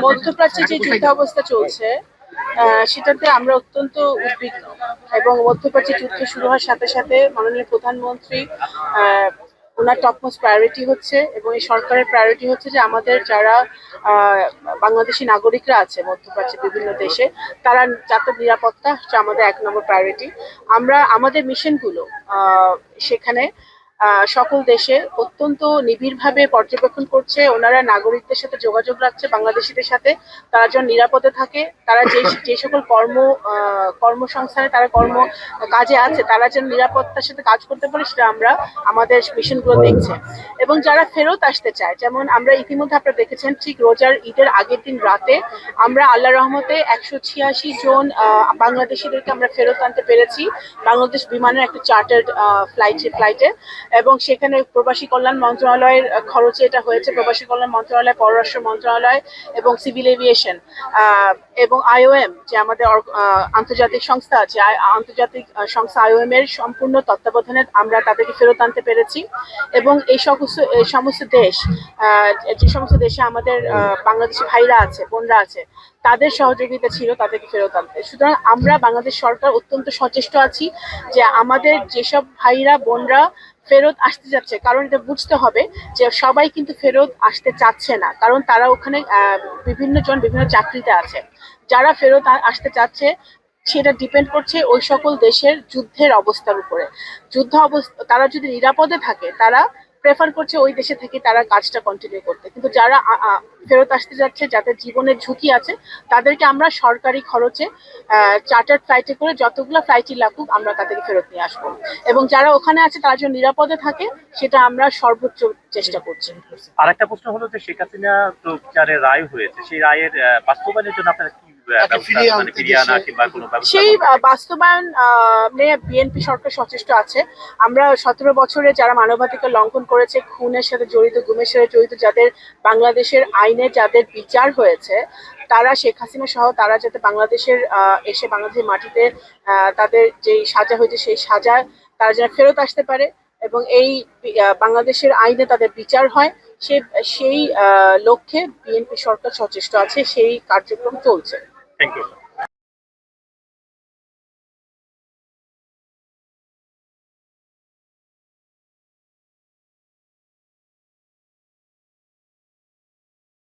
মধ্যপ্রাচ্যে যে যুদ্ধাবস্থা চলছে সেটাতে আমরা অত্যন্ত উদ্বিগ্ন এবং মধ্যপ্রাচ্যে যুদ্ধ শুরু হওয়ার সাথে সাথে মাননীয় প্রধানমন্ত্রী ওনার টপমোস্ট প্রায়োরিটি হচ্ছে এবং এই সরকারের প্রায়োরিটি হচ্ছে যে আমাদের যারা বাংলাদেশি নাগরিকরা আছে মধ্যপ্রাচ্যের বিভিন্ন দেশে তারা যাতে নিরাপত্তা হচ্ছে আমাদের 1 নম্বর প্রায়োরিটি। আমরা আমাদের মিশনগুলো সেখানে সকল দেশে অত্যন্ত নিবিড়ভাবে পর্যবেক্ষণ করছে। ওনারা নাগরিকদের সাথে যোগাযোগ রাখছে বাংলাদেশিদের সাথে, তারা যেন নিরাপদে থাকে, তারা যে সকল কর্মসংস্থানে তারা কাজে আছে তারা যেন নিরাপত্তার সাথে কাজ করতে পারে সেটা আমরা আমাদের মিশনগুলো দেখছে। এবং যারা ফেরত আসতে চায়, যেমন আমরা ইতিমধ্যে আপনারা দেখেছেন ঠিক রোজার ঈদের আগের দিন রাতে আমরা আল্লাহ রহমতে 186 জন বাংলাদেশিদেরকে আমরা ফেরত আনতে পেরেছি বাংলাদেশ বিমানের একটা চার্টার্ড ফ্লাইটে। এবং সেখানে প্রবাসী কল্যাণ মন্ত্রণালয়ের খরচে এটা হয়েছে। প্রবাসী কল্যাণ মন্ত্রণালয়, পররাষ্ট্র মন্ত্রণালয় এবং সিভিল এভিয়েশন এবং IOM যে আমাদের আন্তর্জাতিক সংস্থা আছে, আন্তর্জাতিক সংস্থা IOM এর সম্পূর্ণ তত্ত্বাবধানে আমরা তাদেরকে ফেরত আনতে পেরেছি। এবং এই সমস্ত দেশ, যে সমস্ত দেশে আমাদের বাংলাদেশি ভাইরা আছে, বোনরা আছে, তাদের সহযোগিতা ছিল তাদেরকে ফেরত আনতে। সুতরাং আমরা বাংলাদেশ সরকার অত্যন্ত সচেষ্ট আছি যে আমাদের যেসব ভাইরা বোনরা ফেরত আসতে যাচ্ছে, কারণ এটা বুঝতে হবে যে সবাই কিন্তু ফেরত আসতে চাচ্ছে না, কারণ তারা ওখানে বিভিন্ন চাকরিতে আছে। যারা ফেরত আসতে চাচ্ছে সেটা ডিপেন্ড করছে ওই সকল দেশের যুদ্ধের অবস্থার উপরে। তারা যদি নিরাপদে থাকে তারা প্রেফার করছে ওই দেশে থেকে তারা কাজটা কন্টিনিউ করতে। কিন্তু যারা ফেরত আসতে যাচ্ছে, যাদের জীবনের ঝুঁকি আছে, তাদেরকে আমরা সরকারি খরচে চার্টার্ড ফ্লাইটে করে যতগুলো ফ্লাইটই লাগুক আমরা তাদেরকে ফেরত নিয়ে আসবো। এবং যারা ওখানে আছে তারা যেন নিরাপদে থাকে সেটা আমরা সর্বোচ্চ চেষ্টা করছি। আর একটা প্রশ্ন হলো যে শেখ হাসিনা তো বিচারের রায় হয়েছে, সেই রায়ের বাস্তবায়নের জন্য আপনারা কি সেই বাস্তবায়ন নিয়ে বিএনপি সরকার সচেষ্ট আছে। আমরা 17 বছরে যারা মানবাধিকার লঙ্ঘন করেছে, খুনের সাথে জড়িত, গুমের সাথে জড়িত, যাদের বাংলাদেশের আইনে যাদের বিচার হয়েছে, তারা শেখ হাসিনা সহ তারা যাতে বাংলাদেশের এসে বাংলাদেশের মাটিতে তাদের যেই সাজা হয়েছে সেই সাজা তারা যেন ফেরত আসতে পারে এবং এই বাংলাদেশের আইনে তাদের বিচার হয়, সেই লক্ষ্যে বিএনপি সরকার সচেষ্ট আছে, সেই কার্যক্রম চলছে। Thank you.